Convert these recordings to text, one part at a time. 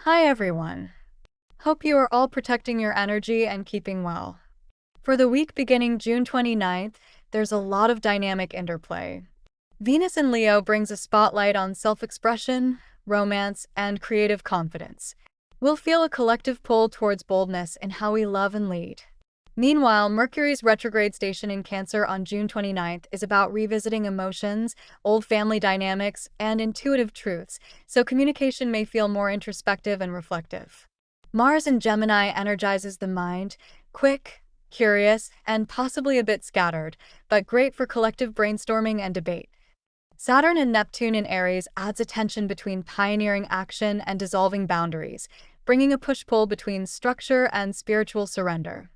Hi everyone. Hope you are all protecting your energy and keeping well. For the week beginning June 29th, there's a lot of dynamic interplay. Venus in Leo brings a spotlight on self-expression, romance, and creative confidence. We'll feel a collective pull towards boldness in how we love and lead. Meanwhile, Mercury's retrograde station in Cancer on June 29th is about revisiting emotions, old family dynamics, and intuitive truths, so communication may feel more introspective and reflective. Mars in Gemini energizes the mind, quick, curious, and possibly a bit scattered, but great for collective brainstorming and debate. Saturn and Neptune in Aries adds a tension between pioneering action and dissolving boundaries, bringing a push-pull between structure and spiritual surrender.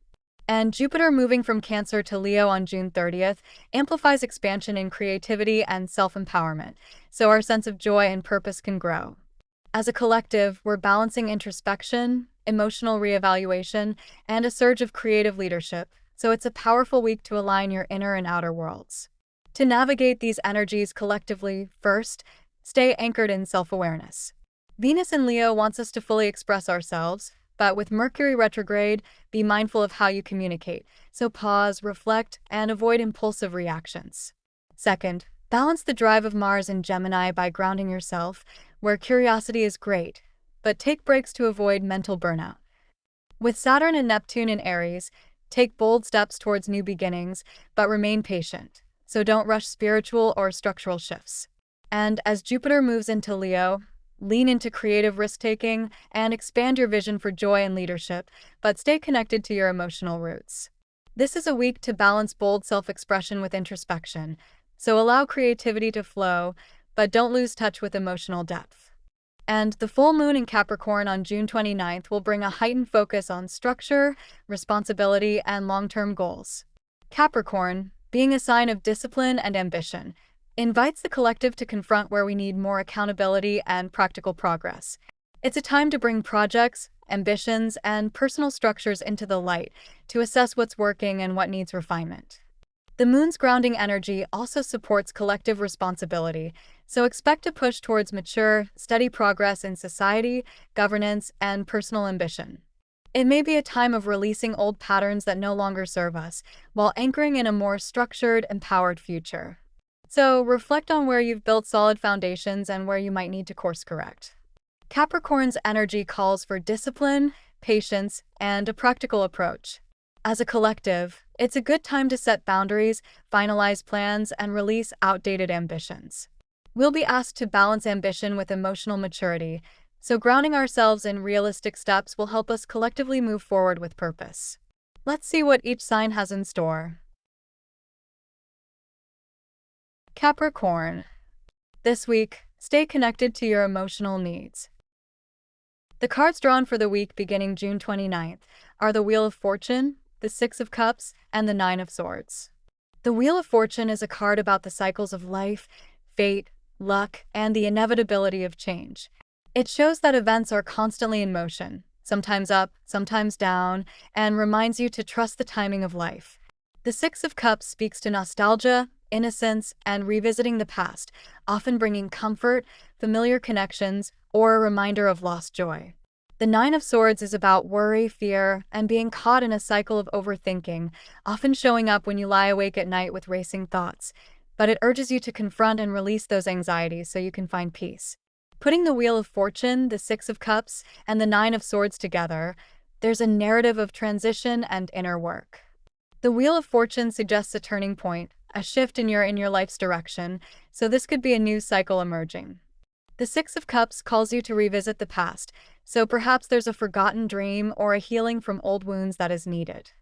And Jupiter moving from Cancer to Leo on June 30th amplifies expansion in creativity and self-empowerment, so our sense of joy and purpose can grow. As a collective, we're balancing introspection, emotional reevaluation, and a surge of creative leadership, so it's a powerful week to align your inner and outer worlds. To navigate these energies collectively, first, stay anchored in self-awareness. Venus in Leo wants us to fully express ourselves, but with Mercury retrograde, be mindful of how you communicate, so pause, reflect, and avoid impulsive reactions. Second, balance the drive of Mars in Gemini by grounding yourself, where curiosity is great, but take breaks to avoid mental burnout. With Saturn and Neptune in Aries, take bold steps towards new beginnings, but remain patient, so don't rush spiritual or structural shifts. And as Jupiter moves into Leo, lean into creative risk-taking and expand your vision for joy and leadership, but stay connected to your emotional roots. This is a week to balance bold self-expression with introspection, so allow creativity to flow, but don't lose touch with emotional depth. And the full moon in Capricorn on June 29th will bring a heightened focus on structure, responsibility, and long-term goals. Capricorn, being a sign of discipline and ambition, invites the collective to confront where we need more accountability and practical progress. It's a time to bring projects, ambitions, and personal structures into the light to assess what's working and what needs refinement. The moon's grounding energy also supports collective responsibility, so expect a push towards mature, steady progress in society, governance, and personal ambition. It may be a time of releasing old patterns that no longer serve us, while anchoring in a more structured, empowered future. So, reflect on where you've built solid foundations and where you might need to course correct. Capricorn's energy calls for discipline, patience, and a practical approach. As a collective, it's a good time to set boundaries, finalize plans, and release outdated ambitions. We'll be asked to balance ambition with emotional maturity, so grounding ourselves in realistic steps will help us collectively move forward with purpose. Let's see what each sign has in store. Capricorn. This week, stay connected to your emotional needs. The cards drawn for the week beginning June 29th are the Wheel of Fortune, the Six of Cups, and the Nine of Swords. The Wheel of Fortune is a card about the cycles of life, fate, luck, and the inevitability of change. It shows that events are constantly in motion, sometimes up, sometimes down, and reminds you to trust the timing of life. The Six of Cups speaks to nostalgia, innocence, and revisiting the past, often bringing comfort, familiar connections, or a reminder of lost joy. The Nine of Swords is about worry, fear, and being caught in a cycle of overthinking, often showing up when you lie awake at night with racing thoughts, but it urges you to confront and release those anxieties so you can find peace. Putting the Wheel of Fortune, the Six of Cups, and the Nine of Swords together, there's a narrative of transition and inner work. The Wheel of Fortune suggests a turning point, a shift in your life's direction, so this could be a new cycle emerging. The Six of Cups calls you to revisit the past, so perhaps there's a forgotten dream or a healing from old wounds that is needed.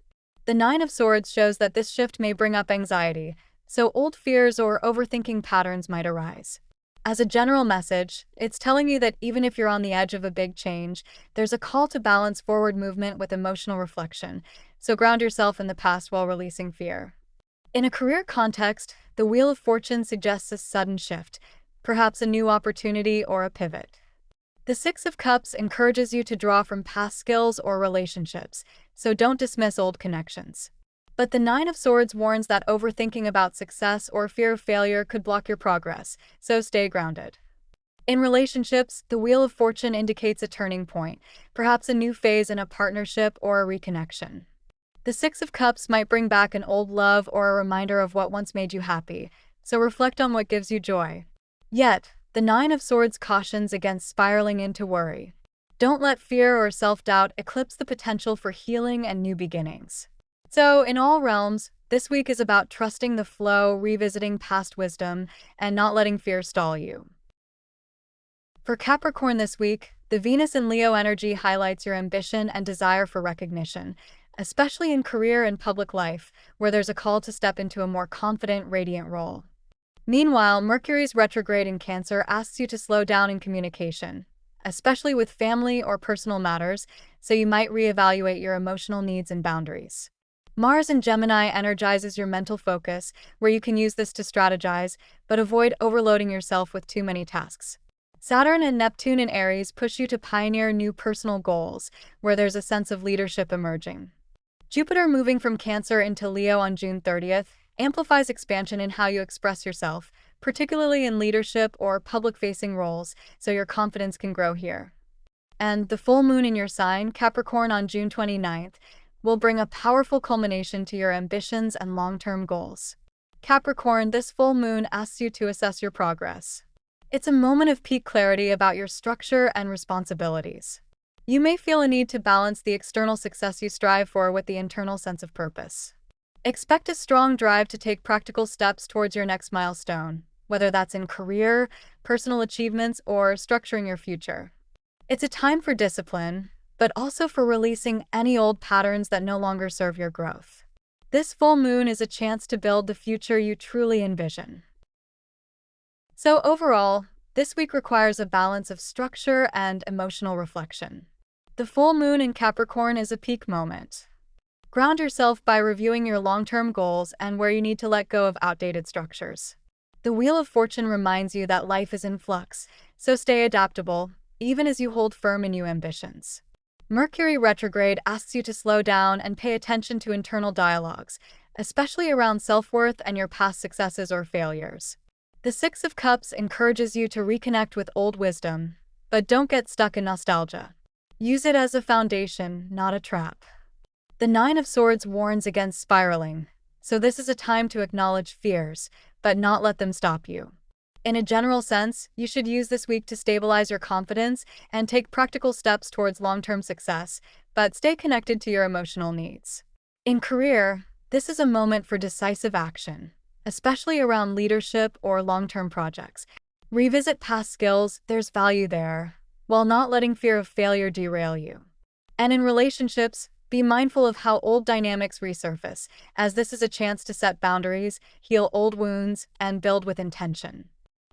The Nine of Swords shows that this shift may bring up anxiety, so old fears or overthinking patterns might arise. As a general message, it's telling you that even if you're on the edge of a big change, there's a call to balance forward movement with emotional reflection, so ground yourself in the past while releasing fear. In a career context, the Wheel of Fortune suggests a sudden shift, perhaps a new opportunity or a pivot. The Six of Cups encourages you to draw from past skills or relationships, so don't dismiss old connections. But the Nine of Swords warns that overthinking about success or fear of failure could block your progress, so stay grounded. In relationships, the Wheel of Fortune indicates a turning point, perhaps a new phase in a partnership or a reconnection. The Six of Cups might bring back an old love or a reminder of what once made you happy, so reflect on what gives you joy. Yet, the Nine of Swords cautions against spiraling into worry. Don't let fear or self-doubt eclipse the potential for healing and new beginnings. So, in all realms, this week is about trusting the flow, revisiting past wisdom, and not letting fear stall you. For Capricorn this week, the Venus in Leo energy highlights your ambition and desire for recognition, especially in career and public life, where there's a call to step into a more confident, radiant role. Meanwhile, Mercury's retrograde in Cancer asks you to slow down in communication, especially with family or personal matters, so you might reevaluate your emotional needs and boundaries. Mars in Gemini energizes your mental focus, where you can use this to strategize, but avoid overloading yourself with too many tasks. Saturn and Neptune in Aries push you to pioneer new personal goals, where there's a sense of leadership emerging. Jupiter moving from Cancer into Leo on June 30th amplifies expansion in how you express yourself, particularly in leadership or public-facing roles, so your confidence can grow here. And the full moon in your sign, Capricorn, on June 29th, will bring a powerful culmination to your ambitions and long-term goals. Capricorn, this full moon asks you to assess your progress. It's a moment of peak clarity about your structure and responsibilities. You may feel a need to balance the external success you strive for with the internal sense of purpose. Expect a strong drive to take practical steps towards your next milestone, whether that's in career, personal achievements, or structuring your future. It's a time for discipline, but also for releasing any old patterns that no longer serve your growth. This full moon is a chance to build the future you truly envision. So overall, this week requires a balance of structure and emotional reflection. The full moon in Capricorn is a peak moment. Ground yourself by reviewing your long-term goals and where you need to let go of outdated structures. The Wheel of Fortune reminds you that life is in flux, so stay adaptable, even as you hold firm in new ambitions. Mercury retrograde asks you to slow down and pay attention to internal dialogues, especially around self-worth and your past successes or failures. The Six of Cups encourages you to reconnect with old wisdom, but don't get stuck in nostalgia. Use it as a foundation, not a trap. The Nine of Swords warns against spiraling, so this is a time to acknowledge fears, but not let them stop you. In a general sense, you should use this week to stabilize your confidence and take practical steps towards long-term success, but stay connected to your emotional needs. In career, this is a moment for decisive action, especially around leadership or long-term projects. Revisit past skills, there's value there, while not letting fear of failure derail you. And in relationships, be mindful of how old dynamics resurface, as this is a chance to set boundaries, heal old wounds, and build with intention.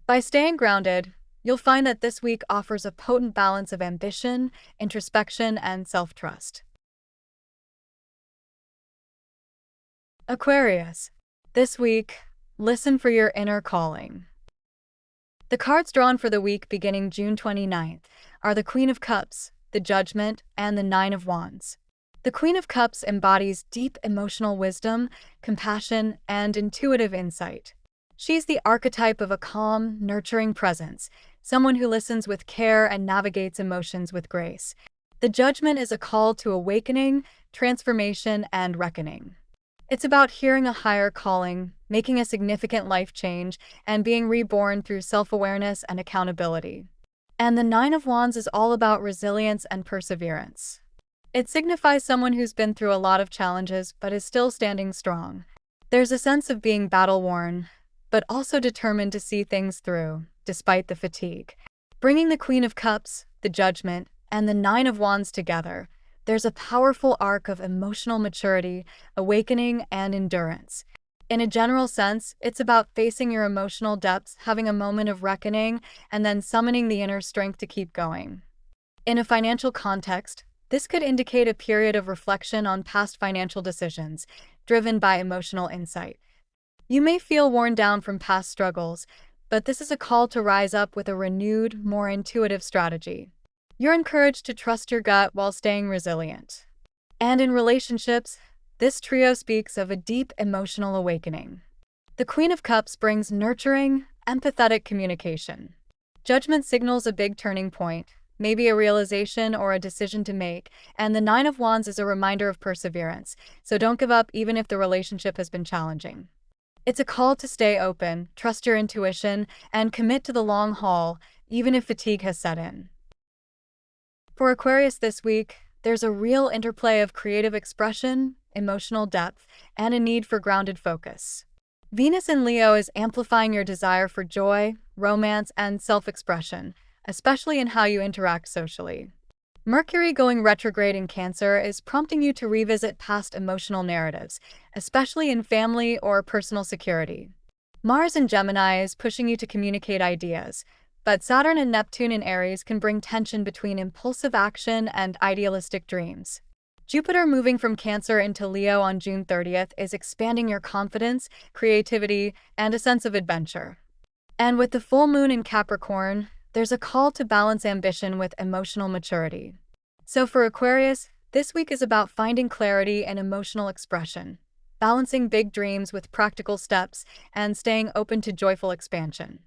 By staying grounded, you'll find that this week offers a potent balance of ambition, introspection, and self-trust. Aquarius. This week, listen for your inner calling. The cards drawn for the week beginning June 29th are the Queen of Cups, the Judgment, and the Nine of Wands. The Queen of Cups embodies deep emotional wisdom, compassion, and intuitive insight. She's the archetype of a calm, nurturing presence, someone who listens with care and navigates emotions with grace. The Judgment is a call to awakening, transformation, and reckoning. It's about hearing a higher calling, making a significant life change, and being reborn through self-awareness and accountability. And the Nine of Wands is all about resilience and perseverance. It signifies someone who's been through a lot of challenges but is still standing strong. There's a sense of being battle-worn, but also determined to see things through, despite the fatigue. Bringing the Queen of Cups, the Judgment, and the Nine of Wands together, there's a powerful arc of emotional maturity, awakening, and endurance. In a general sense, it's about facing your emotional depths, having a moment of reckoning, and then summoning the inner strength to keep going. In a financial context, this could indicate a period of reflection on past financial decisions, driven by emotional insight. You may feel worn down from past struggles, but this is a call to rise up with a renewed, more intuitive strategy. You're encouraged to trust your gut while staying resilient. And in relationships, this trio speaks of a deep emotional awakening. The Queen of Cups brings nurturing, empathetic communication. Judgment signals a big turning point, maybe a realization or a decision to make, and the Nine of Wands is a reminder of perseverance, so don't give up even if the relationship has been challenging. It's a call to stay open, trust your intuition, and commit to the long haul, even if fatigue has set in. For Aquarius this week, there's a real interplay of creative expression, emotional depth, and a need for grounded focus. Venus in Leo is amplifying your desire for joy, romance, and self-expression, especially in how you interact socially. Mercury going retrograde in Cancer is prompting you to revisit past emotional narratives, especially in family or personal security. Mars in Gemini is pushing you to communicate ideas, but Saturn and Neptune in Aries can bring tension between impulsive action and idealistic dreams. Jupiter moving from Cancer into Leo on June 30th is expanding your confidence, creativity, and a sense of adventure. And with the full moon in Capricorn, there's a call to balance ambition with emotional maturity. So for Aquarius, this week is about finding clarity and emotional expression, balancing big dreams with practical steps, and staying open to joyful expansion.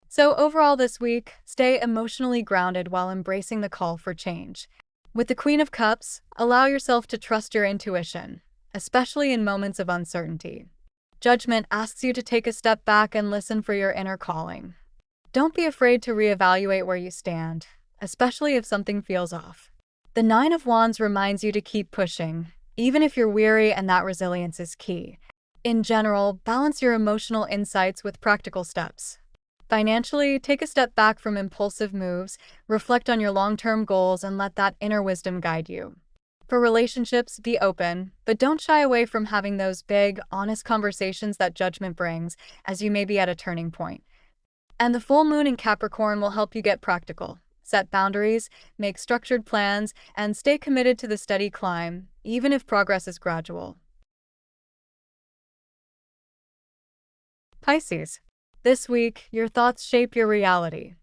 So overall this week, stay emotionally grounded while embracing the call for change. With the Queen of Cups, allow yourself to trust your intuition, especially in moments of uncertainty. Judgment asks you to take a step back and listen for your inner calling. Don't be afraid to reevaluate where you stand, especially if something feels off. The Nine of Wands reminds you to keep pushing, even if you're weary, and that resilience is key. In general, balance your emotional insights with practical steps. Financially, take a step back from impulsive moves, reflect on your long-term goals, and let that inner wisdom guide you. For relationships, be open, but don't shy away from having those big, honest conversations that judgment brings, as you may be at a turning point. And the full moon in Capricorn will help you get practical, set boundaries, make structured plans, and stay committed to the steady climb, even if progress is gradual. Pisces. This week, your thoughts shape your reality.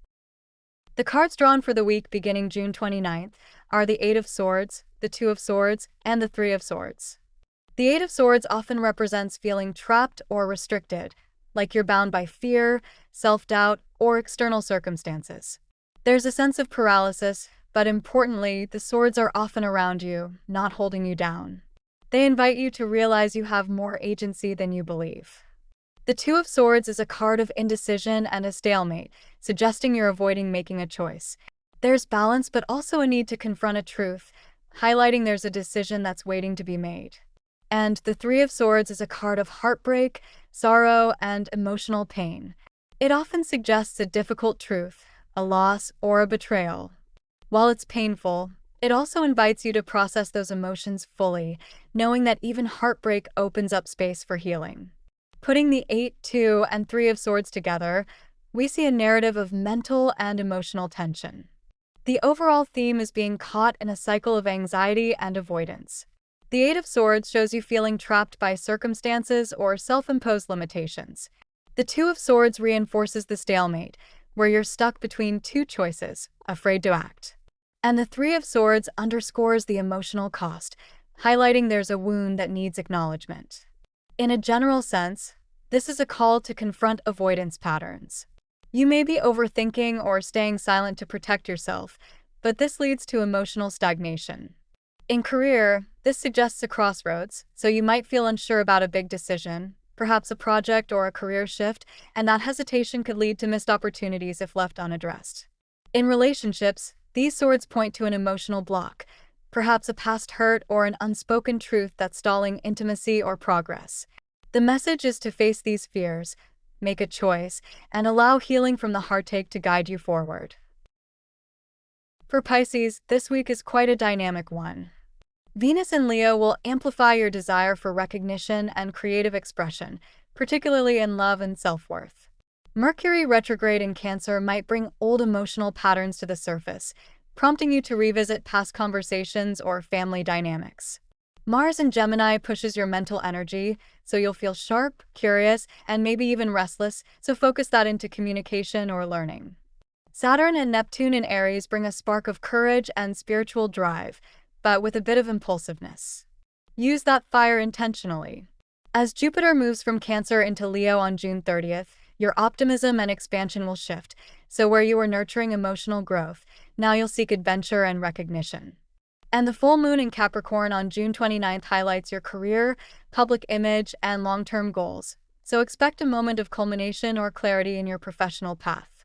The cards drawn for the week beginning June 29th are the Eight of Swords, the Two of Swords, and the Three of Swords. The Eight of Swords often represents feeling trapped or restricted, like you're bound by fear, self-doubt, or external circumstances. There's a sense of paralysis, but importantly, the swords are often around you, not holding you down. They invite you to realize you have more agency than you believe. The Two of Swords is a card of indecision and a stalemate, suggesting you're avoiding making a choice. There's balance, but also a need to confront a truth, highlighting there's a decision that's waiting to be made. And the Three of Swords is a card of heartbreak, sorrow, and emotional pain. It often suggests a difficult truth, a loss, or a betrayal. While it's painful, it also invites you to process those emotions fully, knowing that even heartbreak opens up space for healing. Putting the 8, 2, and 3 of Swords together, we see a narrative of mental and emotional tension. The overall theme is being caught in a cycle of anxiety and avoidance. The 8 of Swords shows you feeling trapped by circumstances or self-imposed limitations. The 2 of Swords reinforces the stalemate, where you're stuck between two choices, afraid to act. And the 3 of Swords underscores the emotional cost, highlighting there's a wound that needs acknowledgement. In a general sense, this is a call to confront avoidance patterns. You may be overthinking or staying silent to protect yourself, but this leads to emotional stagnation. In career, this suggests a crossroads, so you might feel unsure about a big decision, perhaps a project or a career shift, and that hesitation could lead to missed opportunities if left unaddressed. In relationships, these swords point to an emotional block, perhaps a past hurt or an unspoken truth that's stalling intimacy or progress. The message is to face these fears, make a choice, and allow healing from the heartache to guide you forward. For Pisces, this week is quite a dynamic one. Venus in Leo will amplify your desire for recognition and creative expression, particularly in love and self-worth. Mercury retrograde in Cancer might bring old emotional patterns to the surface, prompting you to revisit past conversations or family dynamics. Mars in Gemini pushes your mental energy, so you'll feel sharp, curious, and maybe even restless, so focus that into communication or learning. Saturn and Neptune in Aries bring a spark of courage and spiritual drive, but with a bit of impulsiveness. Use that fire intentionally. As Jupiter moves from Cancer into Leo on June 30th, Your optimism and expansion will shift, so where you were nurturing emotional growth, now you'll seek adventure and recognition. And the full moon in Capricorn on June 29th highlights your career, public image, and long-term goals, so expect a moment of culmination or clarity in your professional path.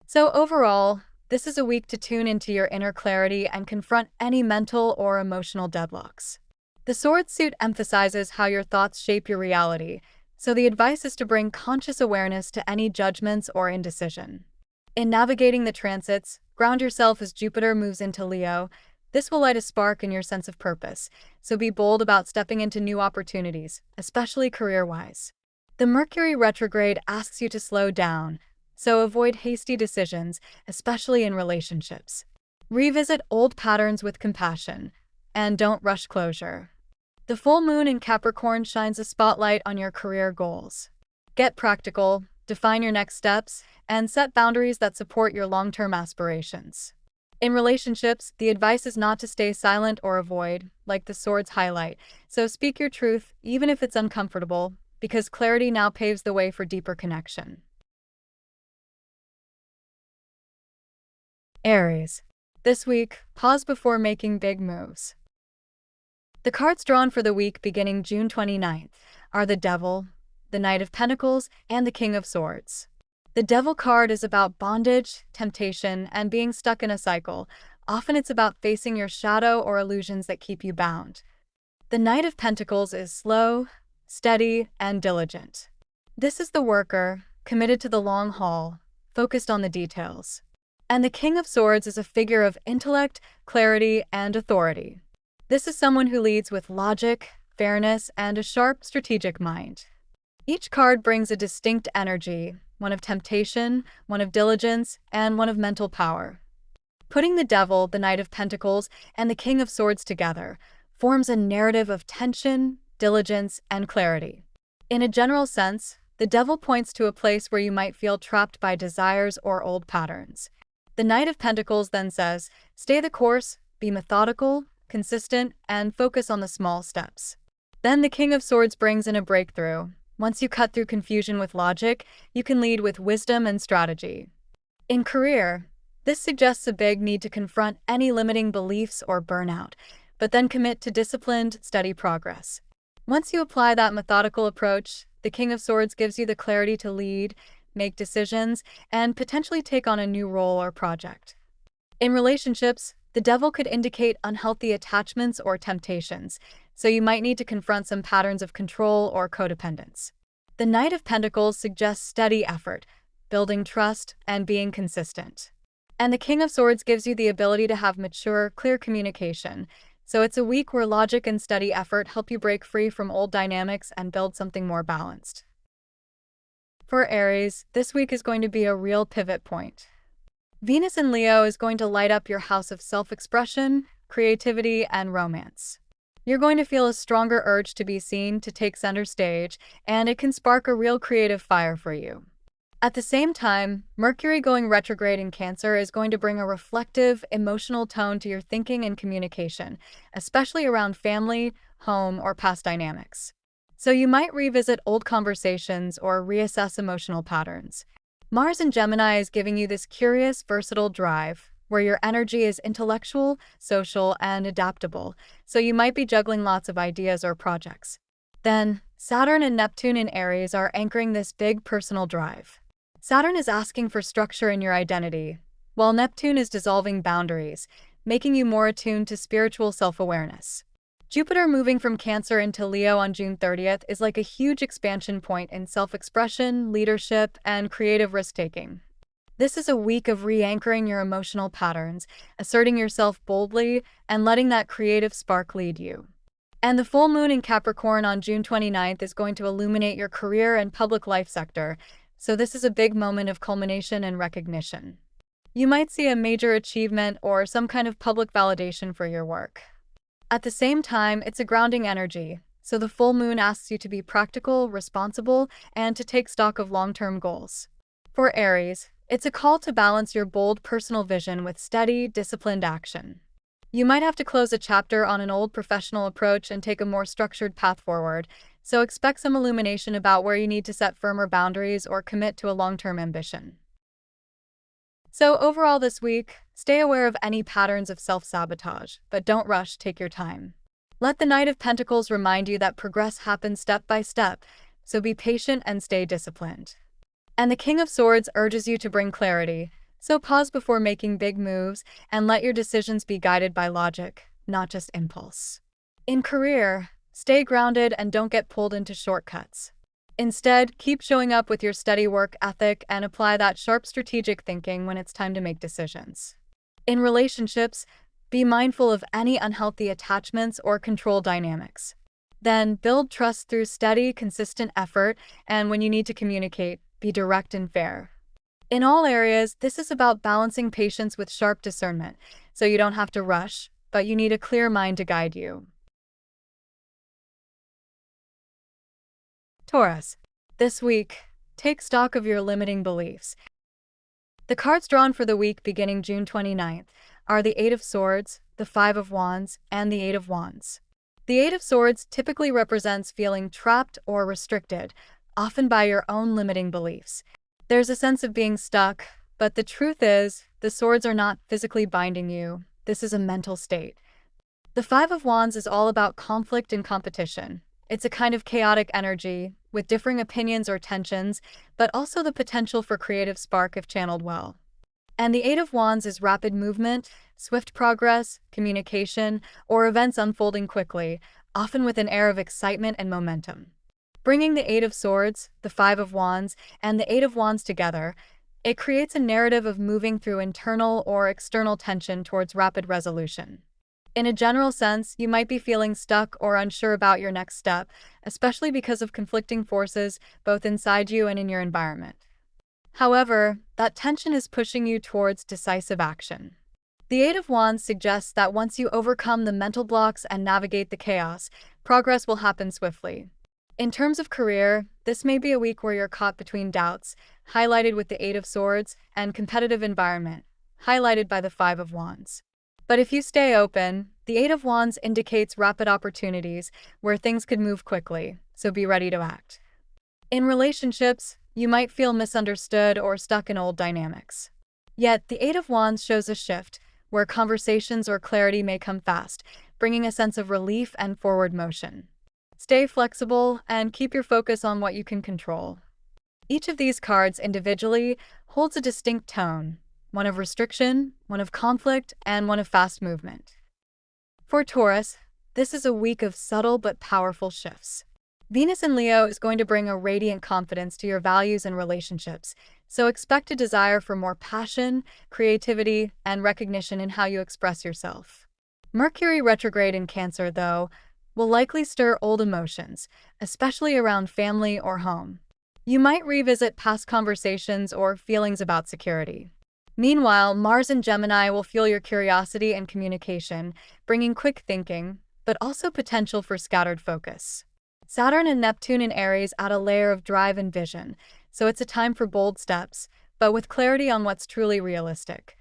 So overall, this is a week to tune into your inner clarity and confront any mental or emotional deadlocks. The Swords suit emphasizes how your thoughts shape your reality, so the advice is to bring conscious awareness to any judgments or indecision. In navigating the transits, ground yourself as Jupiter moves into Leo. This will light a spark in your sense of purpose, so be bold about stepping into new opportunities, especially career-wise. The Mercury retrograde asks you to slow down, so avoid hasty decisions, especially in relationships. Revisit old patterns with compassion, and don't rush closure. The full moon in Capricorn shines a spotlight on your career goals. Get practical, define your next steps, and set boundaries that support your long-term aspirations. In relationships, the advice is not to stay silent or avoid, like the Swords highlight, so speak your truth, even if it's uncomfortable, because clarity now paves the way for deeper connection. Aries. This week, pause before making big moves. The cards drawn for the week beginning June 29th are the Devil, the Knight of Pentacles, and the King of Swords. The Devil card is about bondage, temptation, and being stuck in a cycle. Often it's about facing your shadow or illusions that keep you bound. The Knight of Pentacles is slow, steady, and diligent. This is the worker, committed to the long haul, focused on the details. And the King of Swords is a figure of intellect, clarity, and authority. This is someone who leads with logic, fairness, and a sharp, strategic mind. Each card brings a distinct energy, one of temptation, one of diligence, and one of mental power. Putting the Devil, the Knight of Pentacles, and the King of Swords together forms a narrative of tension, diligence, and clarity. In a general sense, the Devil points to a place where you might feel trapped by desires or old patterns. The Knight of Pentacles then says, stay the course, be methodical, consistent, and focus on the small steps. Then the King of Swords brings in a breakthrough. Once you cut through confusion with logic, you can lead with wisdom and strategy. In career, this suggests a big need to confront any limiting beliefs or burnout, but then commit to disciplined, steady progress. Once you apply that methodical approach, the King of Swords gives you the clarity to lead, make decisions, and potentially take on a new role or project. In relationships, the Devil could indicate unhealthy attachments or temptations, so you might need to confront some patterns of control or codependence. The Knight of Pentacles suggests steady effort, building trust, and being consistent. And the King of Swords gives you the ability to have mature, clear communication, so it's a week where logic and steady effort help you break free from old dynamics and build something more balanced. For Aries, this week is going to be a real pivot point. Venus in Leo is going to light up your house of self-expression, creativity, and romance. You're going to feel a stronger urge to be seen, to take center stage, and it can spark a real creative fire for you. At the same time, Mercury going retrograde in Cancer is going to bring a reflective, emotional tone to your thinking and communication, especially around family, home, or past dynamics. So you might revisit old conversations or reassess emotional patterns. Mars in Gemini is giving you this curious, versatile drive, where your energy is intellectual, social, and adaptable, so you might be juggling lots of ideas or projects. Then, Saturn and Neptune in Aries are anchoring this big personal drive. Saturn is asking for structure in your identity, while Neptune is dissolving boundaries, making you more attuned to spiritual self-awareness. Jupiter moving from Cancer into Leo on June 30th is like a huge expansion point in self-expression, leadership, and creative risk-taking. This is a week of re-anchoring your emotional patterns, asserting yourself boldly, and letting that creative spark lead you. And the full moon in Capricorn on June 29th is going to illuminate your career and public life sector, so this is a big moment of culmination and recognition. You might see a major achievement or some kind of public validation for your work. At the same time, it's a grounding energy, so the full moon asks you to be practical, responsible, and to take stock of long-term goals. For Aries, it's a call to balance your bold personal vision with steady, disciplined action. You might have to close a chapter on an old professional approach and take a more structured path forward, so expect some illumination about where you need to set firmer boundaries or commit to a long-term ambition. So overall this week, stay aware of any patterns of self-sabotage, but don't rush, take your time. Let the Knight of Pentacles remind you that progress happens step by step, so be patient and stay disciplined. And the King of Swords urges you to bring clarity, so pause before making big moves and let your decisions be guided by logic, not just impulse. In career, stay grounded and don't get pulled into shortcuts. Instead, keep showing up with your steady work ethic and apply that sharp strategic thinking when it's time to make decisions. In relationships, be mindful of any unhealthy attachments or control dynamics. Then build trust through steady, consistent effort, and when you need to communicate, be direct and fair. In all areas, this is about balancing patience with sharp discernment, so you don't have to rush, but you need a clear mind to guide you. Taurus. This week, take stock of your limiting beliefs. The cards drawn for the week beginning June 29th are the Eight of Swords, the Five of Wands, and the Eight of Wands. The Eight of Swords typically represents feeling trapped or restricted, often by your own limiting beliefs. There's a sense of being stuck, but the truth is, the swords are not physically binding you. This is a mental state. The Five of Wands is all about conflict and competition. It's a kind of chaotic energy, with differing opinions or tensions, but also the potential for creative spark if channeled well. And the Eight of Wands is rapid movement, swift progress, communication, or events unfolding quickly, often with an air of excitement and momentum. Bringing the Eight of Swords, the Five of Wands, and the Eight of Wands together, it creates a narrative of moving through internal or external tension towards rapid resolution. In a general sense, you might be feeling stuck or unsure about your next step, especially because of conflicting forces both inside you and in your environment. However, that tension is pushing you towards decisive action. The Eight of Wands suggests that once you overcome the mental blocks and navigate the chaos, progress will happen swiftly. In terms of career, this may be a week where you're caught between doubts, highlighted with the Eight of Swords, and competitive environment, highlighted by the Five of Wands. But if you stay open, the Eight of Wands indicates rapid opportunities where things could move quickly, so be ready to act. In relationships, you might feel misunderstood or stuck in old dynamics. Yet, the Eight of Wands shows a shift, where conversations or clarity may come fast, bringing a sense of relief and forward motion. Stay flexible and keep your focus on what you can control. Each of these cards individually holds a distinct tone, one of restriction, one of conflict, and one of fast movement. For Taurus, this is a week of subtle but powerful shifts. Venus in Leo is going to bring a radiant confidence to your values and relationships, so expect a desire for more passion, creativity, and recognition in how you express yourself. Mercury retrograde in Cancer, though, will likely stir old emotions, especially around family or home. You might revisit past conversations or feelings about security. Meanwhile, Mars in Gemini will fuel your curiosity and communication, bringing quick thinking, but also potential for scattered focus. Saturn and Neptune in Aries add a layer of drive and vision, so it's a time for bold steps, but with clarity on what's truly realistic.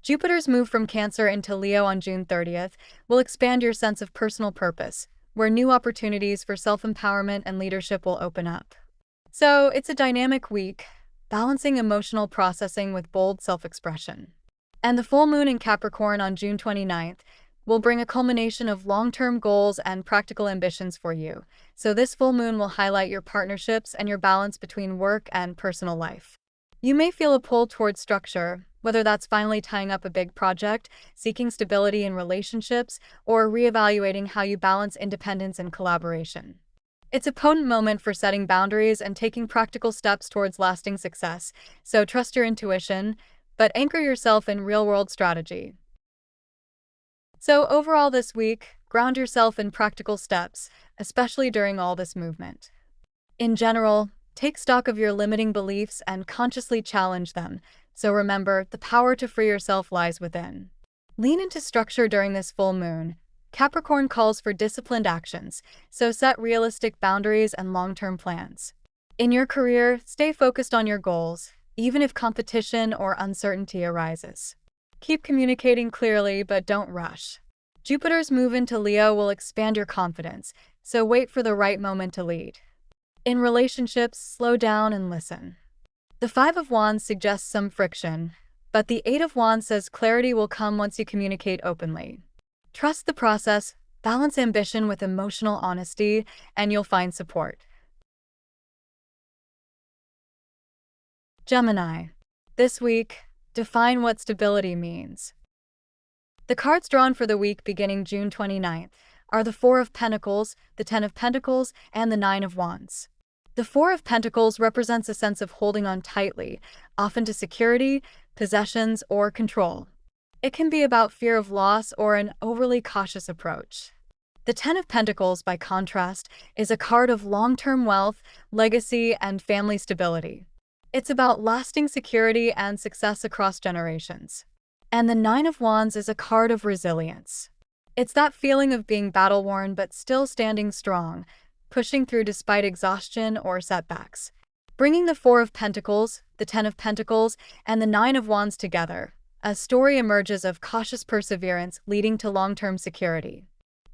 Jupiter's move from Cancer into Leo on June 30th will expand your sense of personal purpose, where new opportunities for self-empowerment and leadership will open up. So, it's a dynamic week, balancing emotional processing with bold self-expression. And the full moon in Capricorn on June 29th will bring a culmination of long-term goals and practical ambitions for you. So this full moon will highlight your partnerships and your balance between work and personal life. You may feel a pull towards structure, whether that's finally tying up a big project, seeking stability in relationships, or reevaluating how you balance independence and collaboration. It's a potent moment for setting boundaries and taking practical steps towards lasting success, so trust your intuition, but anchor yourself in real-world strategy. So overall this week, ground yourself in practical steps, especially during all this movement. In general, take stock of your limiting beliefs and consciously challenge them, so remember, the power to free yourself lies within. Lean into structure during this full moon. Capricorn calls for disciplined actions, so set realistic boundaries and long-term plans. In your career, stay focused on your goals, even if competition or uncertainty arises. Keep communicating clearly, but don't rush. Jupiter's move into Leo will expand your confidence, so wait for the right moment to lead. In relationships, slow down and listen. The Five of Wands suggests some friction, but the Eight of Wands says clarity will come once you communicate openly. Trust the process, balance ambition with emotional honesty, and you'll find support. Gemini. This week, define what stability means. The cards drawn for the week beginning June 29th are the Four of Pentacles, the Ten of Pentacles, and the Nine of Wands. The Four of Pentacles represents a sense of holding on tightly, often to security, possessions, or control. It can be about fear of loss or an overly cautious approach. The Ten of Pentacles, by contrast, is a card of long-term wealth, legacy, and family stability. It's about lasting security and success across generations. And the Nine of Wands is a card of resilience. It's that feeling of being battle-worn but still standing strong, pushing through despite exhaustion or setbacks. Bringing the Four of Pentacles, the Ten of Pentacles, and the Nine of Wands together, a story emerges of cautious perseverance leading to long-term security.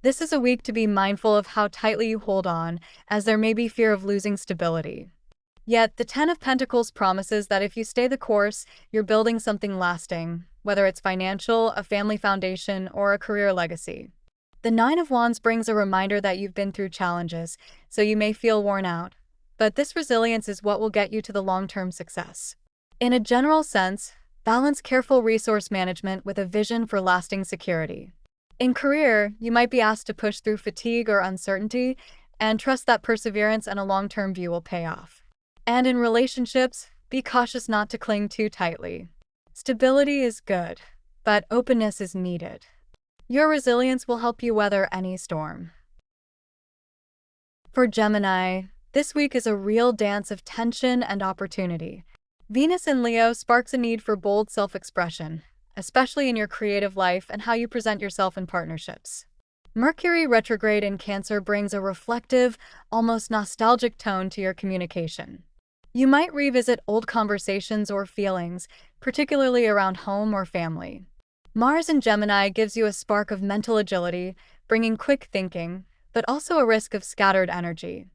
This is a week to be mindful of how tightly you hold on, as there may be fear of losing stability. Yet, the Ten of Pentacles promises that if you stay the course, you're building something lasting, whether it's financial, a family foundation, or a career legacy. The Nine of Wands brings a reminder that you've been through challenges, so you may feel worn out. But this resilience is what will get you to the long-term success. In a general sense, balance careful resource management with a vision for lasting security. In career, you might be asked to push through fatigue or uncertainty, and trust that perseverance and a long-term view will pay off. And in relationships, be cautious not to cling too tightly. Stability is good, but openness is needed. Your resilience will help you weather any storm. For Gemini, this week is a real dance of tension and opportunity. Venus in Leo sparks a need for bold self-expression, especially in your creative life and how you present yourself in partnerships. Mercury retrograde in Cancer brings a reflective, almost nostalgic tone to your communication. You might revisit old conversations or feelings, particularly around home or family. Mars in Gemini gives you a spark of mental agility, bringing quick thinking, but also a risk of scattered energy.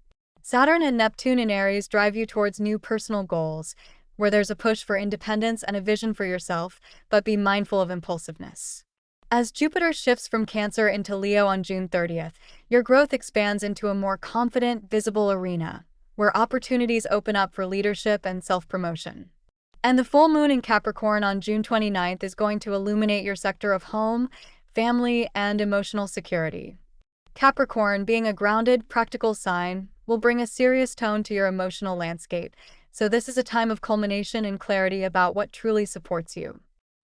Saturn and Neptune in Aries drive you towards new personal goals, where there's a push for independence and a vision for yourself, but be mindful of impulsiveness. As Jupiter shifts from Cancer into Leo on June 30th, your growth expands into a more confident, visible arena, where opportunities open up for leadership and self-promotion. And the full moon in Capricorn on June 29th is going to illuminate your sector of home, family, and emotional security. Capricorn, being a grounded, practical sign, will bring a serious tone to your emotional landscape, so this is a time of culmination and clarity about what truly supports you.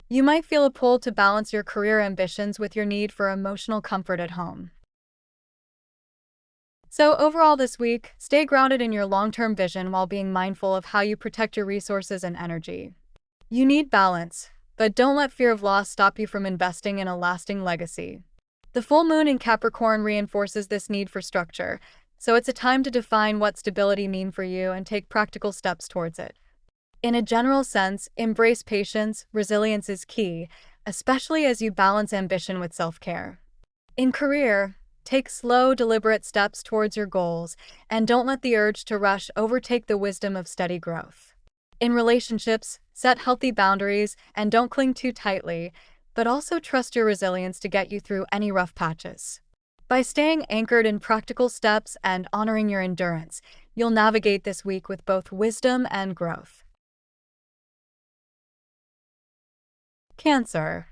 You might feel a pull to balance your career ambitions with your need for emotional comfort at home. So overall this week, stay grounded in your long-term vision while being mindful of how you protect your resources and energy. You need balance, but don't let fear of loss stop you from investing in a lasting legacy. The full moon in Capricorn reinforces this need for structure, so it's a time to define what stability means for you and take practical steps towards it. In a general sense, embrace patience. Resilience is key, especially as you balance ambition with self-care. In career, take slow, deliberate steps towards your goals, and don't let the urge to rush overtake the wisdom of steady growth. In relationships, set healthy boundaries and don't cling too tightly, but also trust your resilience to get you through any rough patches. By staying anchored in practical steps and honoring your endurance, you'll navigate this week with both wisdom and growth. Cancer.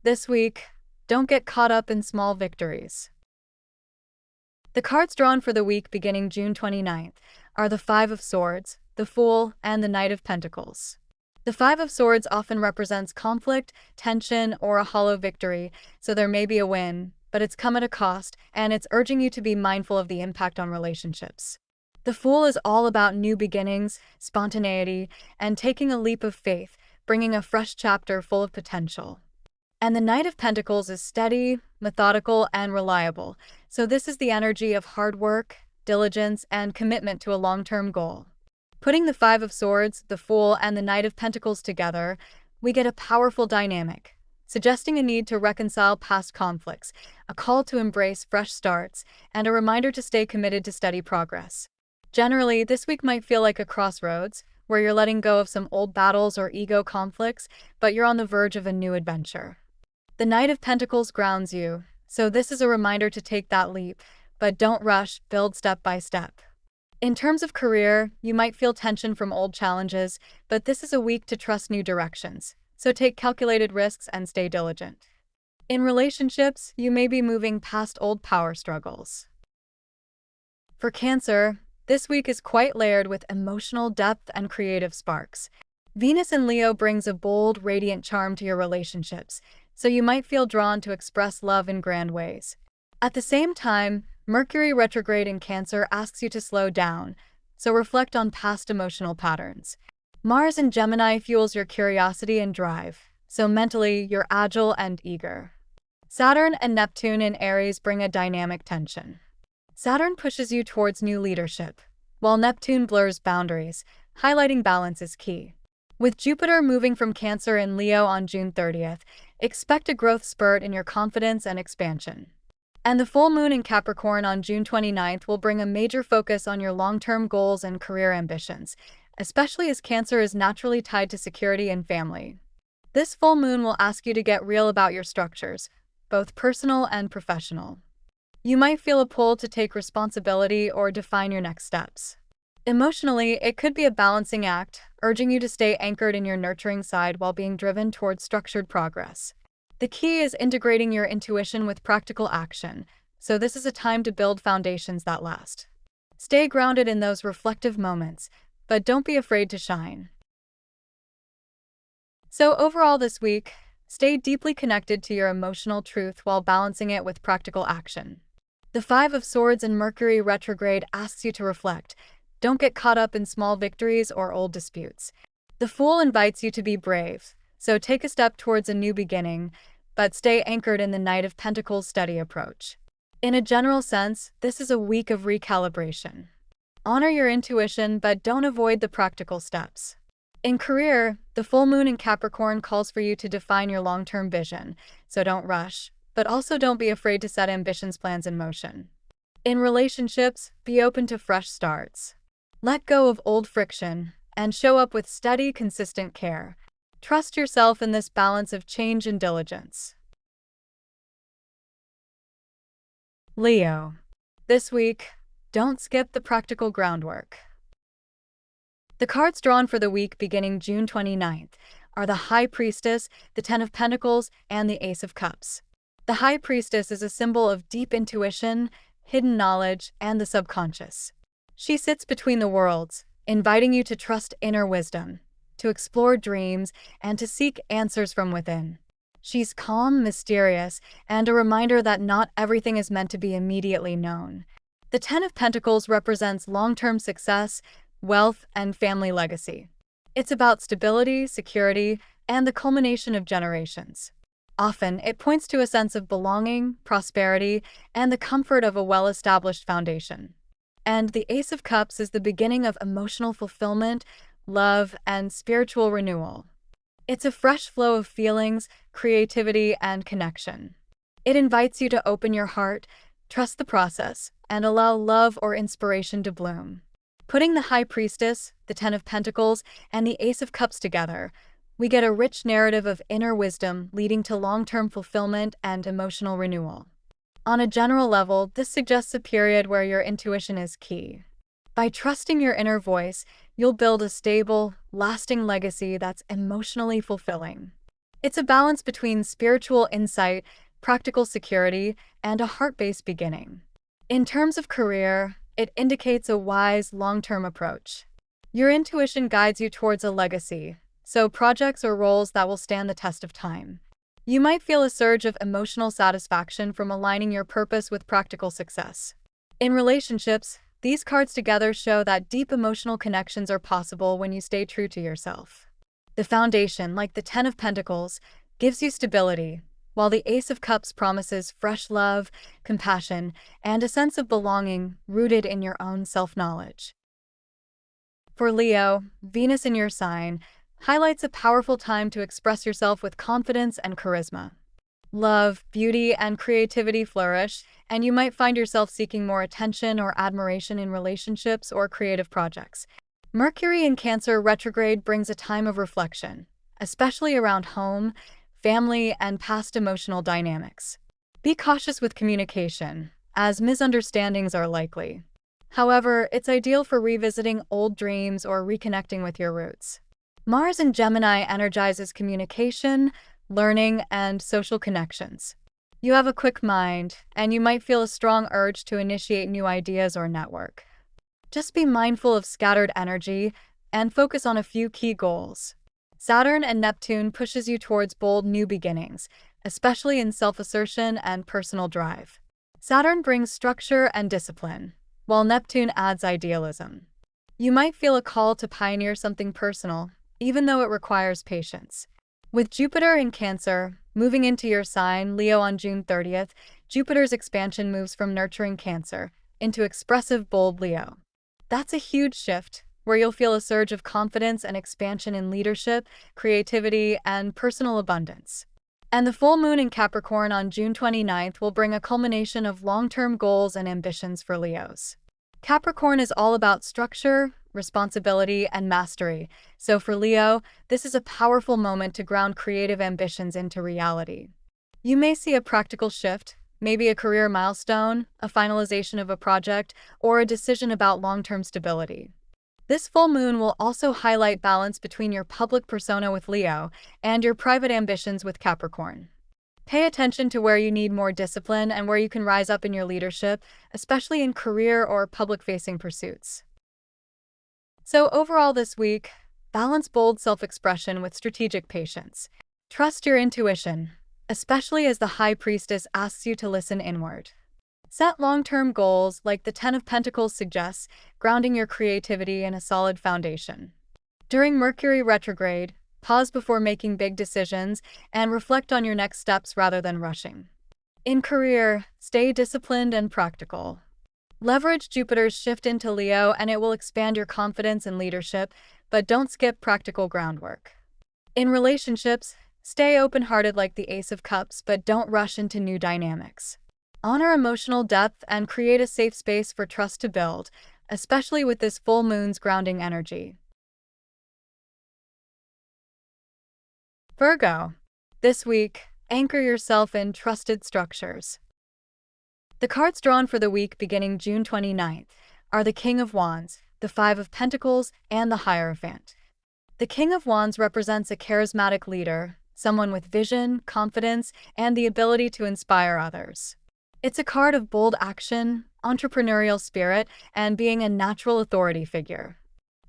This week, don't get caught up in small victories. The cards drawn for the week beginning June 29th are the Five of Swords, the Fool, and the Knight of Pentacles. The Five of Swords often represents conflict, tension, or a hollow victory, so there may be a win, but it's come at a cost, and it's urging you to be mindful of the impact on relationships. The Fool is all about new beginnings, spontaneity, and taking a leap of faith, bringing a fresh chapter full of potential. And the Knight of Pentacles is steady, methodical, and reliable, so this is the energy of hard work, diligence, and commitment to a long-term goal. Putting the Five of Swords, the Fool, and the Knight of Pentacles together, we get a powerful dynamic, suggesting a need to reconcile past conflicts, a call to embrace fresh starts, and a reminder to stay committed to steady progress. Generally, this week might feel like a crossroads, where you're letting go of some old battles or ego conflicts, but you're on the verge of a new adventure. The Knight of Pentacles grounds you, so this is a reminder to take that leap, but don't rush, build step by step. In terms of career, you might feel tension from old challenges, but this is a week to trust new directions, so take calculated risks and stay diligent. In relationships, you may be moving past old power struggles. For Cancer, this week is quite layered with emotional depth and creative sparks. Venus in Leo brings a bold, radiant charm to your relationships, so you might feel drawn to express love in grand ways. At the same time, Mercury retrograde in Cancer asks you to slow down, so reflect on past emotional patterns. Mars in Gemini fuels your curiosity and drive, so mentally you're agile and eager. Saturn and Neptune in Aries bring a dynamic tension. Saturn pushes you towards new leadership, while Neptune blurs boundaries, highlighting balance is key. With Jupiter moving from Cancer in Leo on June 30th, expect a growth spurt in your confidence and expansion. And the full moon in Capricorn on June 29th will bring a major focus on your long-term goals and career ambitions, especially as Cancer is naturally tied to security and family. This full moon will ask you to get real about your structures, both personal and professional. You might feel a pull to take responsibility or define your next steps. Emotionally, it could be a balancing act, urging you to stay anchored in your nurturing side while being driven towards structured progress. The key is integrating your intuition with practical action, so this is a time to build foundations that last. Stay grounded in those reflective moments, but don't be afraid to shine. So overall this week, stay deeply connected to your emotional truth while balancing it with practical action. The Five of Swords in Mercury retrograde asks you to reflect. Don't get caught up in small victories or old disputes. The Fool invites you to be brave, so take a step towards a new beginning, but stay anchored in the Knight of Pentacles steady approach. In a general sense, this is a week of recalibration. Honor your intuition, but don't avoid the practical steps. In career, the full moon in Capricorn calls for you to define your long-term vision, so don't rush, but also don't be afraid to set plans in motion. In relationships, be open to fresh starts. Let go of old friction, and show up with steady, consistent care. Trust yourself in this balance of change and diligence. Leo. This week, don't skip the practical groundwork. The cards drawn for the week beginning June 29th are the High Priestess, the Ten of Pentacles, and the Ace of Cups. The High Priestess is a symbol of deep intuition, hidden knowledge, and the subconscious. She sits between the worlds, inviting you to trust inner wisdom, to explore dreams, and to seek answers from within. She's calm, mysterious, and a reminder that not everything is meant to be immediately known. The Ten of Pentacles represents long-term success, wealth, and family legacy. It's about stability, security, and the culmination of generations. Often, it points to a sense of belonging, prosperity, and the comfort of a well-established foundation. And the Ace of Cups is the beginning of emotional fulfillment, love, and spiritual renewal. It's a fresh flow of feelings, creativity, and connection. It invites you to open your heart, trust the process, and allow love or inspiration to bloom. Putting the High Priestess, the Ten of Pentacles, and the Ace of Cups together, we get a rich narrative of inner wisdom leading to long-term fulfillment and emotional renewal. On a general level, this suggests a period where your intuition is key. By trusting your inner voice, you'll build a stable, lasting legacy that's emotionally fulfilling. It's a balance between spiritual insight, practical security, and a heart-based beginning. In terms of career, it indicates a wise, long-term approach. Your intuition guides you towards a legacy, so projects or roles that will stand the test of time. You might feel a surge of emotional satisfaction from aligning your purpose with practical success. In relationships, these cards together show that deep emotional connections are possible when you stay true to yourself. The foundation, like the Ten of Pentacles, gives you stability, while the Ace of Cups promises fresh love, compassion, and a sense of belonging rooted in your own self-knowledge. For Leo, Venus in your sign, highlights a powerful time to express yourself with confidence and charisma. Love, beauty, and creativity flourish, and you might find yourself seeking more attention or admiration in relationships or creative projects. Mercury in Cancer retrograde brings a time of reflection, especially around home, family, and past emotional dynamics. Be cautious with communication, as misunderstandings are likely. However, it's ideal for revisiting old dreams or reconnecting with your roots. Mars in Gemini energizes communication, learning, and social connections. You have a quick mind, and you might feel a strong urge to initiate new ideas or network. Just be mindful of scattered energy and focus on a few key goals. Saturn and Neptune pushes you towards bold new beginnings, especially in self-assertion and personal drive. Saturn brings structure and discipline, while Neptune adds idealism. You might feel a call to pioneer something personal, even though it requires patience. With Jupiter in Cancer, moving into your sign, Leo, on June 30th, Jupiter's expansion moves from nurturing Cancer into expressive, bold Leo. That's a huge shift, where you'll feel a surge of confidence and expansion in leadership, creativity, and personal abundance. And the full moon in Capricorn on June 29th will bring a culmination of long-term goals and ambitions for Leos. Capricorn is all about structure, responsibility, and mastery, so for Leo, this is a powerful moment to ground creative ambitions into reality. You may see a practical shift, maybe a career milestone, a finalization of a project, or a decision about long-term stability. This full moon will also highlight balance between your public persona with Leo and your private ambitions with Capricorn. Pay attention to where you need more discipline and where you can rise up in your leadership, especially in career or public-facing pursuits. So overall this week, balance bold self-expression with strategic patience. Trust your intuition, especially as the High Priestess asks you to listen inward. Set long-term goals like the Ten of Pentacles suggests, grounding your creativity in a solid foundation. During Mercury retrograde, pause before making big decisions and reflect on your next steps rather than rushing. In career, stay disciplined and practical. Leverage Jupiter's shift into Leo and it will expand your confidence and leadership, but don't skip practical groundwork. In relationships, stay open-hearted like the Ace of Cups, but don't rush into new dynamics. Honor emotional depth and create a safe space for trust to build, especially with this full moon's grounding energy. Virgo. This week, anchor yourself in trusted structures. The cards drawn for the week beginning June 29th are the King of Wands, the Five of Pentacles, and the Hierophant. The King of Wands represents a charismatic leader, someone with vision, confidence, and the ability to inspire others. It's a card of bold action, entrepreneurial spirit, and being a natural authority figure.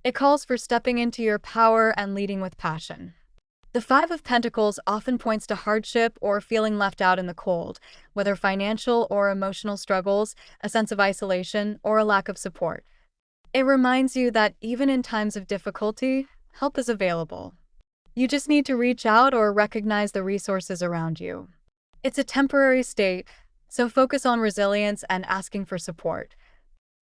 It calls for stepping into your power and leading with passion. The Five of Pentacles often points to hardship or feeling left out in the cold, whether financial or emotional struggles, a sense of isolation, or a lack of support. It reminds you that even in times of difficulty, help is available. You just need to reach out or recognize the resources around you. It's a temporary state, so focus on resilience and asking for support.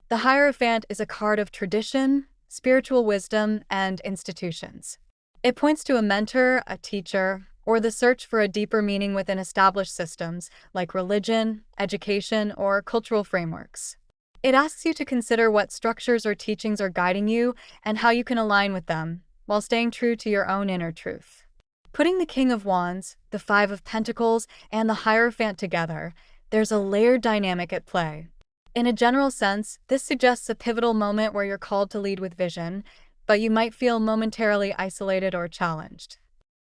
The Hierophant is a card of tradition, spiritual wisdom, and institutions. It points to a mentor, a teacher, or the search for a deeper meaning within established systems like religion, education, or cultural frameworks. It asks you to consider what structures or teachings are guiding you and how you can align with them, while staying true to your own inner truth. Putting the King of Wands, the Five of Pentacles, and the Hierophant together, there's a layered dynamic at play. In a general sense, this suggests a pivotal moment where you're called to lead with vision, but you might feel momentarily isolated or challenged.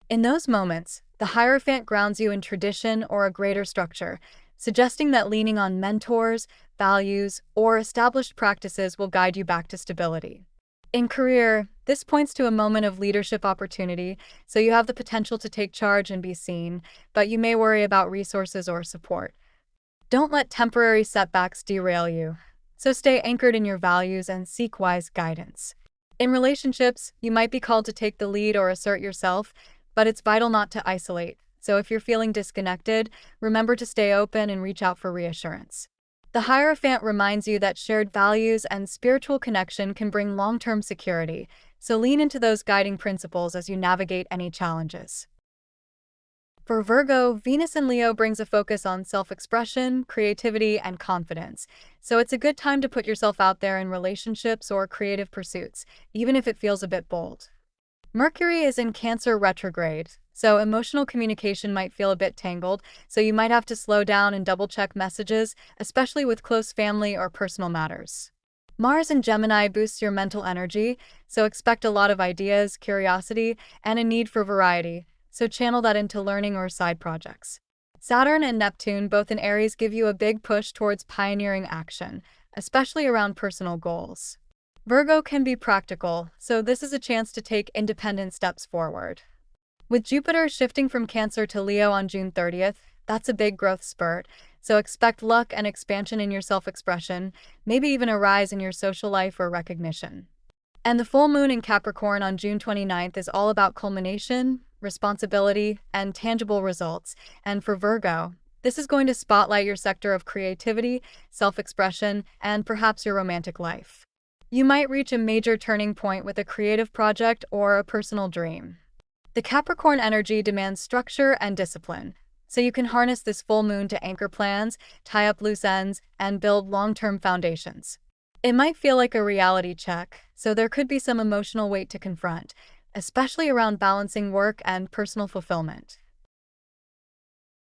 In those moments, the Hierophant grounds you in tradition or a greater structure, suggesting that leaning on mentors, values, or established practices will guide you back to stability. In career, this points to a moment of leadership opportunity, so you have the potential to take charge and be seen, but you may worry about resources or support. Don't let temporary setbacks derail you, so stay anchored in your values and seek wise guidance. In relationships, you might be called to take the lead or assert yourself, but it's vital not to isolate, so if you're feeling disconnected, remember to stay open and reach out for reassurance. The Hierophant reminds you that shared values and spiritual connection can bring long-term security, so lean into those guiding principles as you navigate any challenges. For Virgo, Venus in Leo brings a focus on self-expression, creativity, and confidence, so it's a good time to put yourself out there in relationships or creative pursuits, even if it feels a bit bold. Mercury is in Cancer retrograde, so emotional communication might feel a bit tangled, so you might have to slow down and double-check messages, especially with close family or personal matters. Mars in Gemini boosts your mental energy, so expect a lot of ideas, curiosity, and a need for variety, so channel that into learning or side projects. Saturn and Neptune, both in Aries, give you a big push towards pioneering action, especially around personal goals. Virgo can be practical, so this is a chance to take independent steps forward. With Jupiter shifting from Cancer to Leo on June 30th, that's a big growth spurt, so expect luck and expansion in your self-expression, maybe even a rise in your social life or recognition. And the full moon in Capricorn on June 29th is all about culmination, responsibility, and tangible results. And for Virgo, this is going to spotlight your sector of creativity, self-expression, and perhaps your romantic life. You might reach a major turning point with a creative project or a personal dream. The Capricorn energy demands structure and discipline, so you can harness this full moon to anchor plans, tie up loose ends, and build long-term foundations. It might feel like a reality check, so there could be some emotional weight to confront, especially around balancing work and personal fulfillment.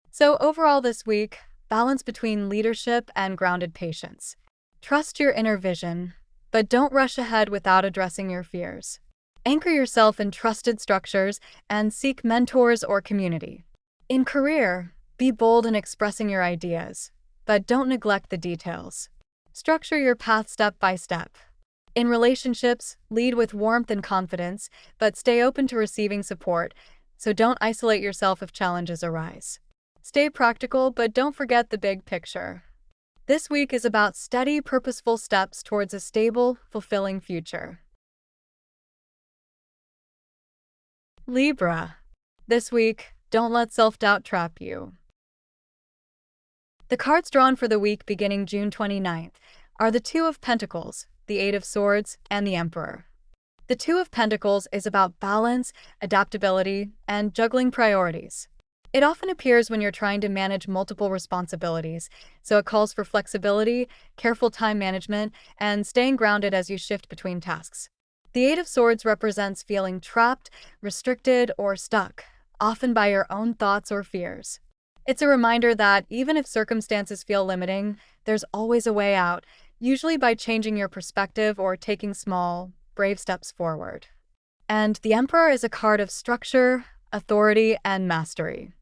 So overall this week, balance between leadership and grounded patience. Trust your inner vision, but don't rush ahead without addressing your fears. Anchor yourself in trusted structures and seek mentors or community. In career, be bold in expressing your ideas, but don't neglect the details. Structure your path step by step. In relationships, lead with warmth and confidence, but stay open to receiving support, so don't isolate yourself if challenges arise. Stay practical, but don't forget the big picture. This week is about steady, purposeful steps towards a stable, fulfilling future. Libra. This week, don't let self-doubt trap you. The cards drawn for the week beginning June 29th are the Two of Pentacles, the Eight of Swords, and the Emperor. The Two of Pentacles is about balance, adaptability, and juggling priorities. It often appears when you're trying to manage multiple responsibilities, so it calls for flexibility, careful time management, and staying grounded as you shift between tasks. The Eight of Swords represents feeling trapped, restricted, or stuck, often by your own thoughts or fears. It's a reminder that even if circumstances feel limiting, there's always a way out, usually by changing your perspective or taking small, brave steps forward. And the Emperor is a card of structure, authority, and mastery.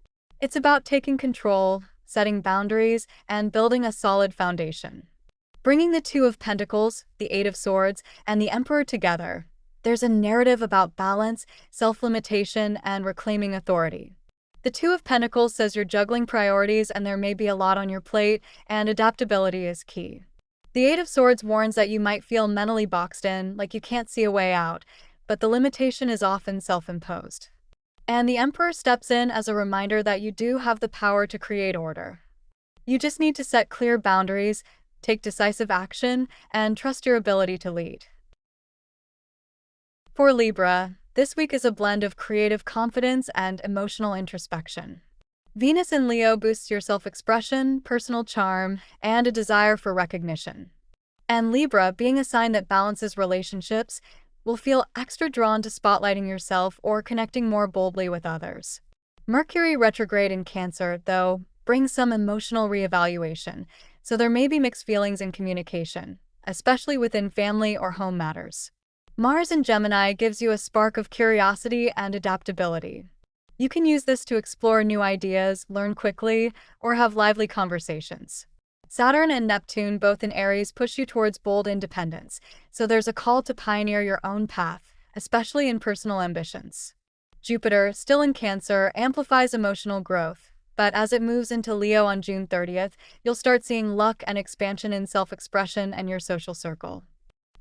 It's about taking control, setting boundaries, and building a solid foundation. Bringing the Two of Pentacles, the Eight of Swords, and the Emperor together, there's a narrative about balance, self-limitation, and reclaiming authority. The Two of Pentacles says you're juggling priorities and there may be a lot on your plate, and adaptability is key. The Eight of Swords warns that you might feel mentally boxed in, like you can't see a way out, but the limitation is often self-imposed. And the Emperor steps in as a reminder that you do have the power to create order. You just need to set clear boundaries, take decisive action, and trust your ability to lead. For Libra, this week is a blend of creative confidence and emotional introspection. Venus in Leo boosts your self-expression, personal charm, and a desire for recognition. And Libra, being a sign that balances relationships, will feel extra drawn to spotlighting yourself or connecting more boldly with others. Mercury retrograde in Cancer, though, brings some emotional reevaluation, so there may be mixed feelings in communication, especially within family or home matters. Mars in Gemini gives you a spark of curiosity and adaptability. You can use this to explore new ideas, learn quickly, or have lively conversations. Saturn and Neptune, both in Aries, push you towards bold independence, so there's a call to pioneer your own path, especially in personal ambitions. Jupiter, still in Cancer, amplifies emotional growth, but as it moves into Leo on June 30th, you'll start seeing luck and expansion in self-expression and your social circle.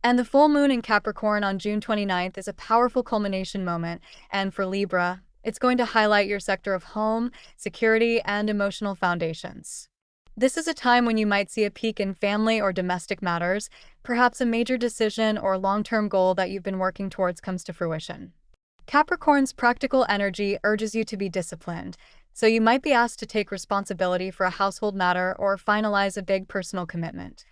And the full moon in Capricorn on June 29th is a powerful culmination moment, and for Libra, it's going to highlight your sector of home, security, and emotional foundations. This is a time when you might see a peak in family or domestic matters, perhaps a major decision or long-term goal that you've been working towards comes to fruition. Capricorn's practical energy urges you to be disciplined, so you might be asked to take responsibility for a household matter or finalize a big personal commitment.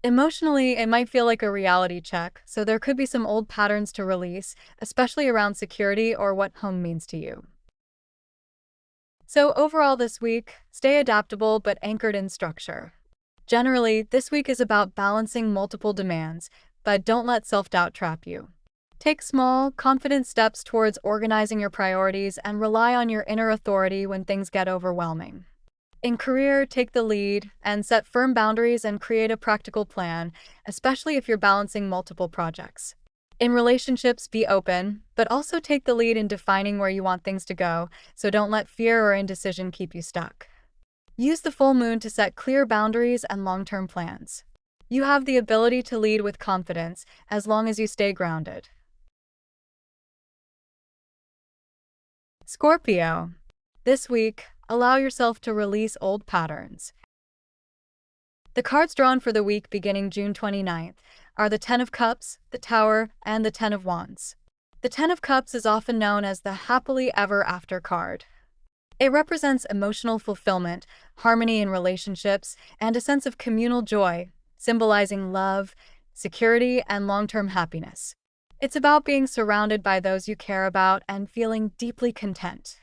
Emotionally, it might feel like a reality check, so there could be some old patterns to release, especially around security or what home means to you. So overall this week, stay adaptable but anchored in structure. Generally, this week is about balancing multiple demands, but don't let self-doubt trap you. Take small, confident steps towards organizing your priorities and rely on your inner authority when things get overwhelming. In career, take the lead and set firm boundaries and create a practical plan, especially if you're balancing multiple projects. In relationships, be open, but also take the lead in defining where you want things to go, so don't let fear or indecision keep you stuck. Use the full moon to set clear boundaries and long-term plans. You have the ability to lead with confidence as long as you stay grounded. Scorpio. This week, allow yourself to release old patterns. The cards drawn for the week beginning June 29th are the Ten of Cups, the Tower, and the Ten of Wands. The Ten of Cups is often known as the happily ever after card. It represents emotional fulfillment, harmony in relationships, and a sense of communal joy, symbolizing love, security, and long-term happiness. It's about being surrounded by those you care about and feeling deeply content.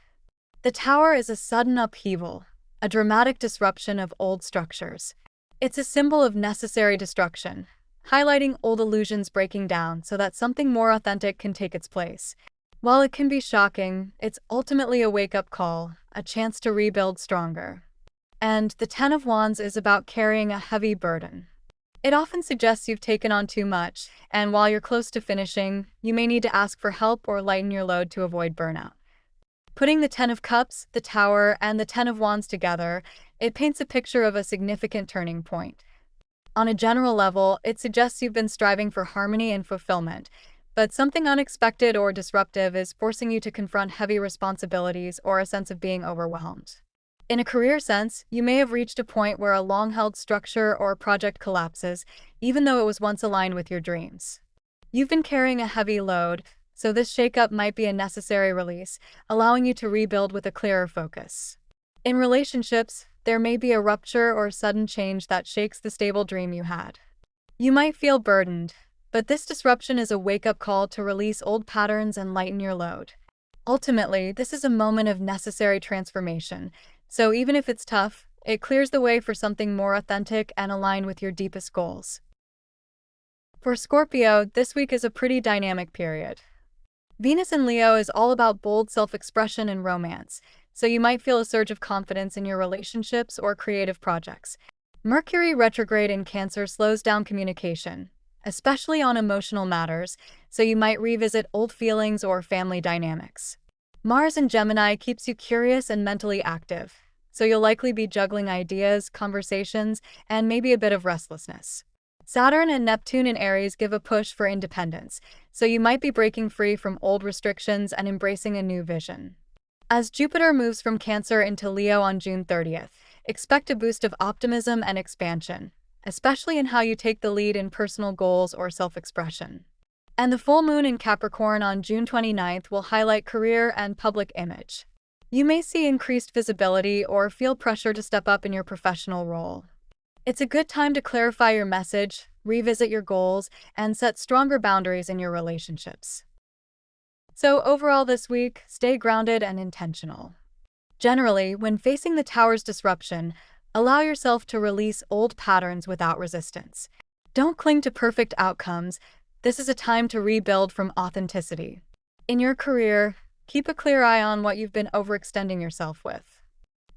The Tower is a sudden upheaval, a dramatic disruption of old structures. It's a symbol of necessary destruction, highlighting old illusions breaking down so that something more authentic can take its place. While it can be shocking, it's ultimately a wake-up call, a chance to rebuild stronger. And the Ten of Wands is about carrying a heavy burden. It often suggests you've taken on too much, and while you're close to finishing, you may need to ask for help or lighten your load to avoid burnout. Putting the Ten of Cups, the Tower, and the Ten of Wands together, it paints a picture of a significant turning point. On a general level, it suggests you've been striving for harmony and fulfillment, but something unexpected or disruptive is forcing you to confront heavy responsibilities or a sense of being overwhelmed. In a career sense, you may have reached a point where a long-held structure or project collapses, even though it was once aligned with your dreams. You've been carrying a heavy load, so this shakeup might be a necessary release, allowing you to rebuild with a clearer focus. In relationships, there may be a rupture or sudden change that shakes the stable dream you had. You might feel burdened, but this disruption is a wake-up call to release old patterns and lighten your load. Ultimately, this is a moment of necessary transformation, so even if it's tough, it clears the way for something more authentic and aligned with your deepest goals. For Scorpio, this week is a pretty dynamic period. Venus in Leo is all about bold self-expression and romance, so you might feel a surge of confidence in your relationships or creative projects. Mercury retrograde in Cancer slows down communication, especially on emotional matters, so you might revisit old feelings or family dynamics. Mars in Gemini keeps you curious and mentally active, so you'll likely be juggling ideas, conversations, and maybe a bit of restlessness. Saturn and Neptune in Aries give a push for independence, so you might be breaking free from old restrictions and embracing a new vision. As Jupiter moves from Cancer into Leo on June 30th, expect a boost of optimism and expansion, especially in how you take the lead in personal goals or self-expression. And the full moon in Capricorn on June 29th will highlight career and public image. You may see increased visibility or feel pressure to step up in your professional role. It's a good time to clarify your message, revisit your goals, and set stronger boundaries in your relationships. So overall this week, stay grounded and intentional. Generally, when facing the Tower's disruption, allow yourself to release old patterns without resistance. Don't cling to perfect outcomes. This is a time to rebuild from authenticity. In your career, keep a clear eye on what you've been overextending yourself with.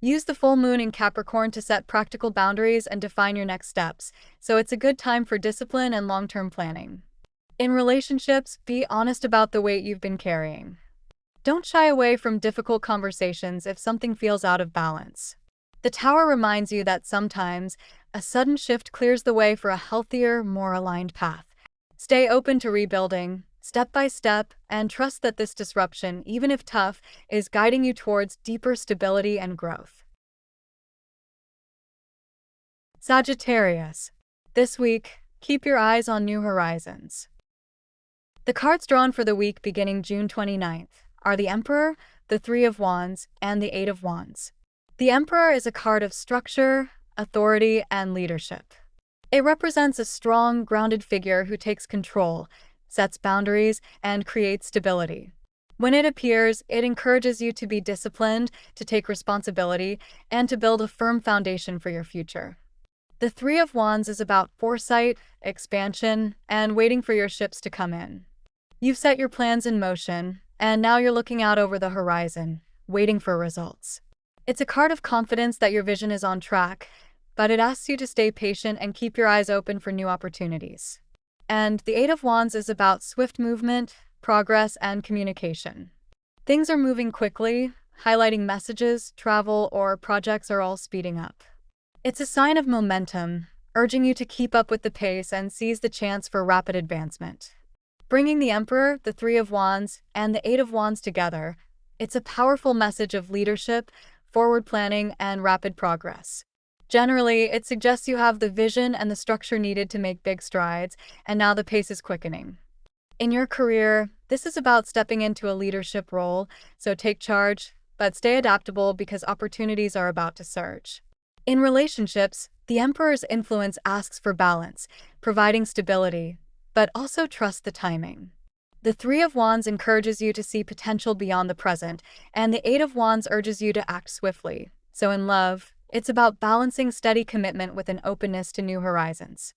Use the full moon in Capricorn to set practical boundaries and define your next steps, so it's a good time for discipline and long-term planning. In relationships, be honest about the weight you've been carrying. Don't shy away from difficult conversations if something feels out of balance. The Tower reminds you that sometimes, a sudden shift clears the way for a healthier, more aligned path. Stay open to rebuilding, step by step, and trust that this disruption, even if tough, is guiding you towards deeper stability and growth. Sagittarius. This week, keep your eyes on new horizons. The cards drawn for the week beginning June 29th are the Emperor, the Three of Wands, and the Eight of Wands. The Emperor is a card of structure, authority, and leadership. It represents a strong, grounded figure who takes control, sets boundaries, and creates stability. When it appears, it encourages you to be disciplined, to take responsibility, and to build a firm foundation for your future. The Three of Wands is about foresight, expansion, and waiting for your ships to come in. You've set your plans in motion, and now you're looking out over the horizon, waiting for results. It's a card of confidence that your vision is on track, but it asks you to stay patient and keep your eyes open for new opportunities. And the Eight of Wands is about swift movement, progress, and communication. Things are moving quickly, highlighting messages, travel, or projects are all speeding up. It's a sign of momentum, urging you to keep up with the pace and seize the chance for rapid advancement. Bringing the Emperor, the Three of Wands, and the Eight of Wands together, it's a powerful message of leadership, forward planning, and rapid progress. Generally, it suggests you have the vision and the structure needed to make big strides, and now the pace is quickening. In your career, this is about stepping into a leadership role, so take charge, but stay adaptable because opportunities are about to surge. In relationships, the Emperor's influence asks for balance, providing stability, but also trust the timing. The Three of Wands encourages you to see potential beyond the present, and the Eight of Wands urges you to act swiftly. So in love, it's about balancing steady commitment with an openness to new horizons.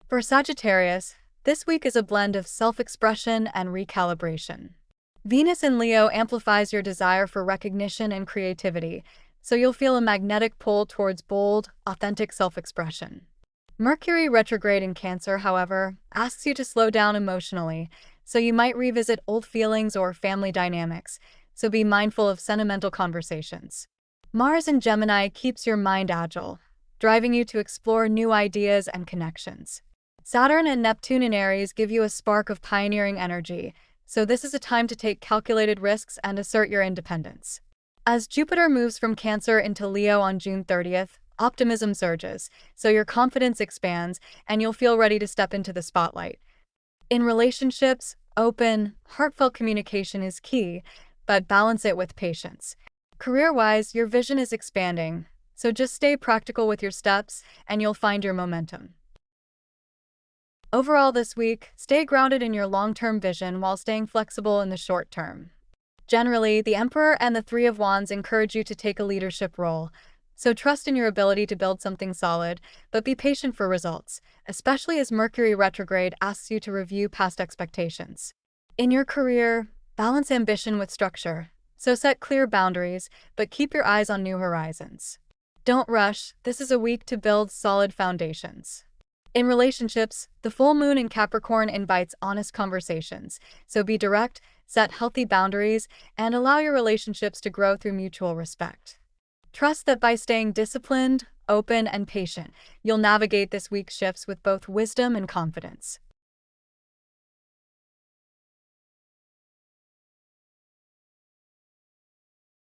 For Sagittarius, this week is a blend of self-expression and recalibration. Venus in Leo amplifies your desire for recognition and creativity, so you'll feel a magnetic pull towards bold, authentic self-expression. Mercury retrograde in Cancer, however, asks you to slow down emotionally, so you might revisit old feelings or family dynamics, so be mindful of sentimental conversations. Mars in Gemini keeps your mind agile, driving you to explore new ideas and connections. Saturn and Neptune in Aries give you a spark of pioneering energy, so this is a time to take calculated risks and assert your independence. As Jupiter moves from Cancer into Leo on June 30th, optimism surges, so your confidence expands and you'll feel ready to step into the spotlight. In relationships, open, heartfelt communication is key, but balance it with patience. Career-wise, your vision is expanding, so just stay practical with your steps and you'll find your momentum. Overall this week, stay grounded in your long-term vision while staying flexible in the short term. Generally, the Emperor and the Three of Wands encourage you to take a leadership role, so trust in your ability to build something solid, but be patient for results, especially as Mercury retrograde asks you to review past expectations. In your career, balance ambition with structure, so set clear boundaries, but keep your eyes on new horizons. Don't rush, this is a week to build solid foundations. In relationships, the full moon in Capricorn invites honest conversations, so be direct, set healthy boundaries, and allow your relationships to grow through mutual respect. Trust that by staying disciplined, open, and patient, you'll navigate this week's shifts with both wisdom and confidence.